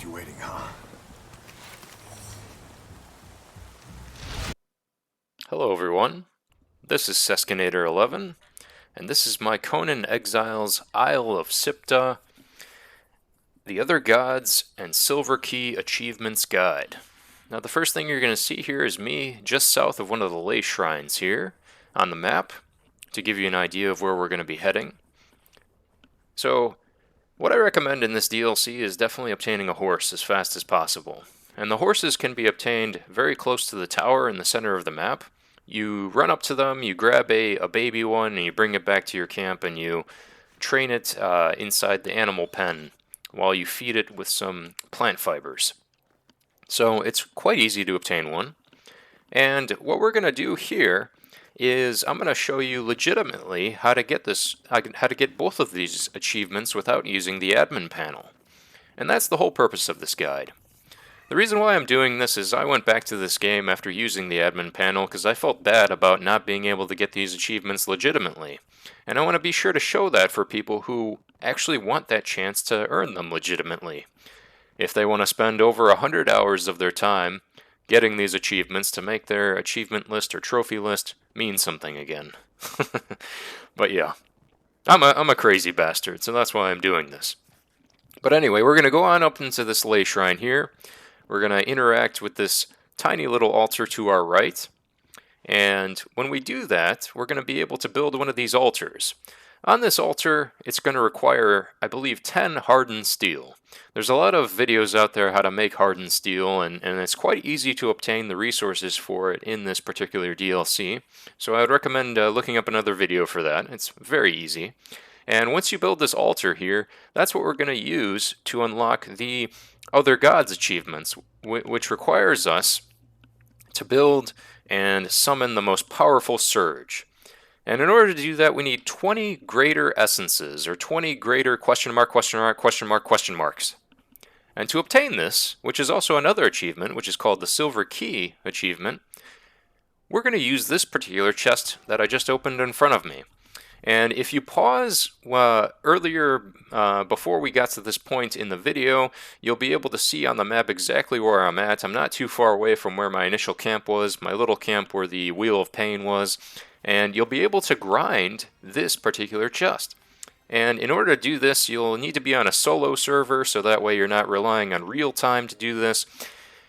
you waiting, huh? Hello everyone, this is Seskinator11, and this is my Conan Exiles Isle of Siptah, the Other Gods and Silver Key Achievements Guide. Now the first thing you're going to see here is me just south of one of the ley shrines here on the map, to give you an idea of where we're going to be heading. So, what I recommend in this DLC is definitely obtaining a horse as fast as possible. And the horses can be obtained very close to the tower in the center of the map. You run up to them, you grab a baby one, and you bring it back to your camp, and you train it inside the animal pen while you feed it with some plant fibers. So it's quite easy to obtain one. And what we're going to do here is I'm going to show you legitimately how to get both of these achievements without using the admin panel. And that's the whole purpose of this guide. The reason why I'm doing this is I went back to this game after using the admin panel because I felt bad about not being able to get these achievements legitimately. And I want to be sure to show that for people who actually want that chance to earn them legitimately. If they want to spend over 100 hours of their time getting these achievements to make their achievement list or trophy list mean something again. But yeah, I'm a crazy bastard, so that's why I'm doing this. But anyway, we're going to go on up into this ley shrine here. We're going to interact with this tiny little altar to our right. And when we do that, we're going to be able to build one of these altars. On this altar, it's going to require, I believe, 10 hardened steel. There's a lot of videos out there how to make hardened steel, and it's quite easy to obtain the resources for it in this particular DLC. So I would recommend looking up another video for that. It's very easy. And once you build this altar here, that's what we're going to use to unlock the Other Gods achievements, which requires us to build and summon the most powerful surge. And in order to do that, we need 20 greater essences, or 20 greater question mark, question mark, question mark, question marks. And to obtain this, which is also another achievement, which is called the Silver Key achievement, we're going to use this particular chest that I just opened in front of me. And if you pause earlier, before we got to this point in the video, you'll be able to see on the map exactly where I'm at. I'm not too far away from where my initial camp was, my little camp where the Wheel of Pain was, and you'll be able to grind this particular chest. And in order to do this, you'll need to be on a solo server, so that way you're not relying on real time to do this.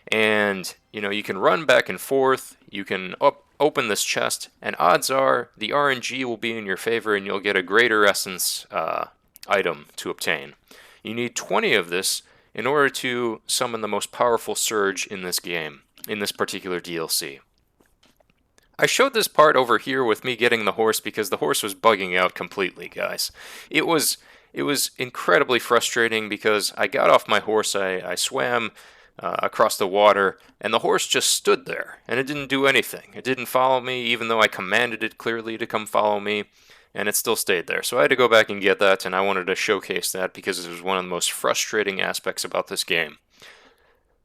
And, you can run back and forth, you can open this chest, and odds are the RNG will be in your favor and you'll get a greater essence item to obtain. You need 20 of this in order to summon the most powerful surge in this game, in this particular DLC. I showed this part over here with me getting the horse because the horse was bugging out completely, guys. It was incredibly frustrating because I got off my horse, I swam across the water, and the horse just stood there, and it didn't do anything. It didn't follow me, even though I commanded it clearly to come follow me, and it still stayed there. So I had to go back and get that, and I wanted to showcase that because it was one of the most frustrating aspects about this game.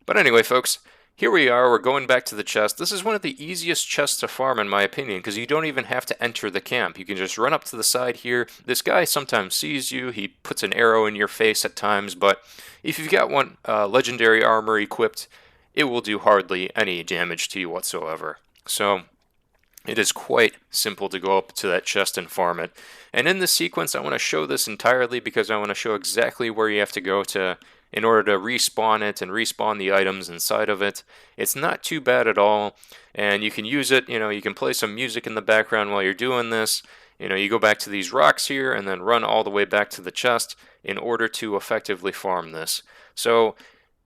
But anyway, folks, here we are, we're going back to the chest. This is one of the easiest chests to farm, in my opinion, because you don't even have to enter the camp. You can just run up to the side here. This guy sometimes sees you, he puts an arrow in your face at times, but if you've got one legendary armor equipped, it will do hardly any damage to you whatsoever. So it is quite simple to go up to that chest and farm it. And in this sequence, I want to show this entirely because I want to show exactly where you have to go in order to respawn it and respawn the items inside of it. It's not too bad at all, and you can use it, you can play some music in the background while you're doing this. You go back to these rocks here and then run all the way back to the chest in order to effectively farm this. So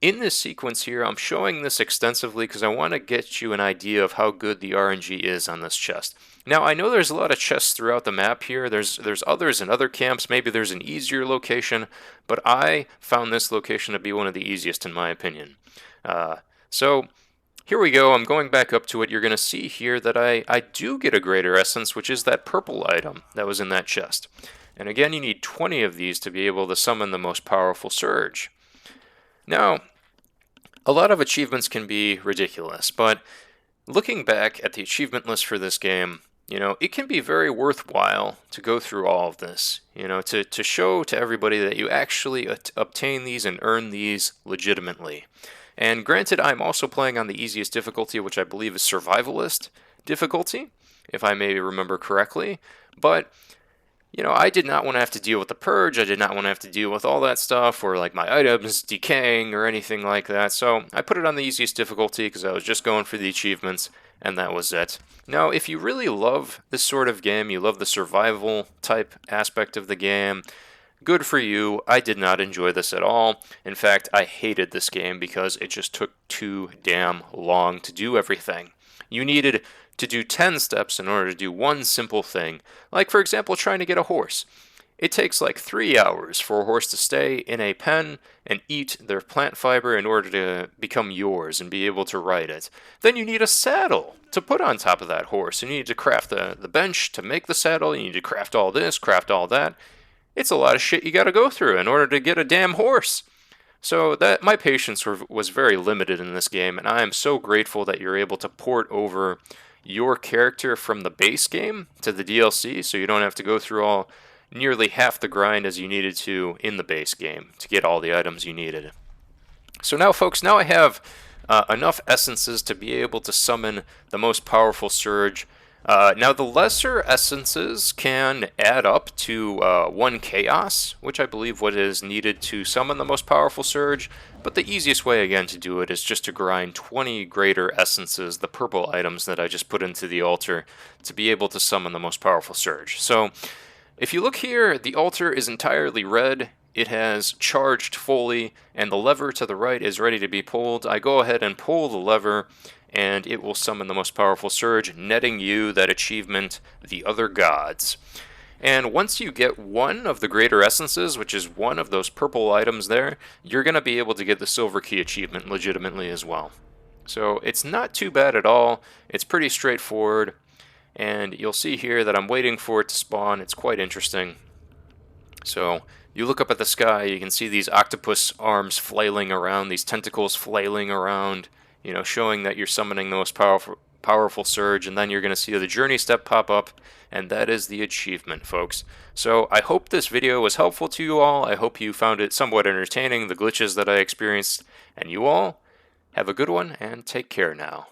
in this sequence here, I'm showing this extensively because I want to get you an idea of how good the RNG is on this chest. Now, I know there's a lot of chests throughout the map here. There's others in other camps. Maybe there's an easier location, but I found this location to be one of the easiest in my opinion. So here we go. I'm going back up to it. You're going to see here that I do get a greater essence, which is that purple item that was in that chest. And again, you need 20 of these to be able to summon the most powerful surge. Now, a lot of achievements can be ridiculous, but looking back at the achievement list for this game, it can be very worthwhile to go through all of this, to show to everybody that you actually obtain these and earn these legitimately. And granted, I'm also playing on the easiest difficulty, which I believe is survivalist difficulty, if I may remember correctly, but I did not want to have to deal with the purge. I did not want to have to deal with all that stuff or like my items decaying or anything like that. So I put it on the easiest difficulty because I was just going for the achievements, and that was it. Now, if you really love this sort of game, you love the survival type aspect of the game, good for you. I did not enjoy this at all. In fact, I hated this game because it just took too damn long to do everything. You needed to do 10 steps in order to do one simple thing, like for example trying to get a horse. It takes like 3 hours for a horse to stay in a pen and eat their plant fiber in order to become yours and be able to ride it. Then you need a saddle to put on top of that horse, and you need to craft the bench to make the saddle, you need to craft all this, craft all that. It's a lot of shit you gotta go through in order to get a damn horse. So that my patience was very limited in this game, and I am so grateful that you're able to port over your character from the base game to the DLC, so you don't have to go through nearly half the grind as you needed to in the base game to get all the items you needed. So now, folks, I have enough essences to be able to summon the most powerful surge. Now, the lesser essences can add up to 1 chaos, which I believe what is needed to summon the most powerful surge, but the easiest way, again, to do it is just to grind 20 greater essences, the purple items that I just put into the altar, to be able to summon the most powerful surge. So, if you look here, the altar is entirely red. It has charged fully, and the lever to the right is ready to be pulled. I go ahead and pull the lever, and it will summon the most powerful surge, netting you that achievement, the other gods. And once you get one of the greater essences, which is one of those purple items there, you're going to be able to get the silver key achievement legitimately as well. So it's not too bad at all. It's pretty straightforward, and you'll see here that I'm waiting for it to spawn. It's quite interesting. So you look up at the sky, you can see these octopus arms flailing around, these tentacles flailing around, showing that you're summoning the most powerful surge, and then you're going to see the journey step pop up, and that is the achievement, folks. So I hope this video was helpful to you all. I hope you found it somewhat entertaining, the glitches that I experienced, and you all have a good one, and take care now.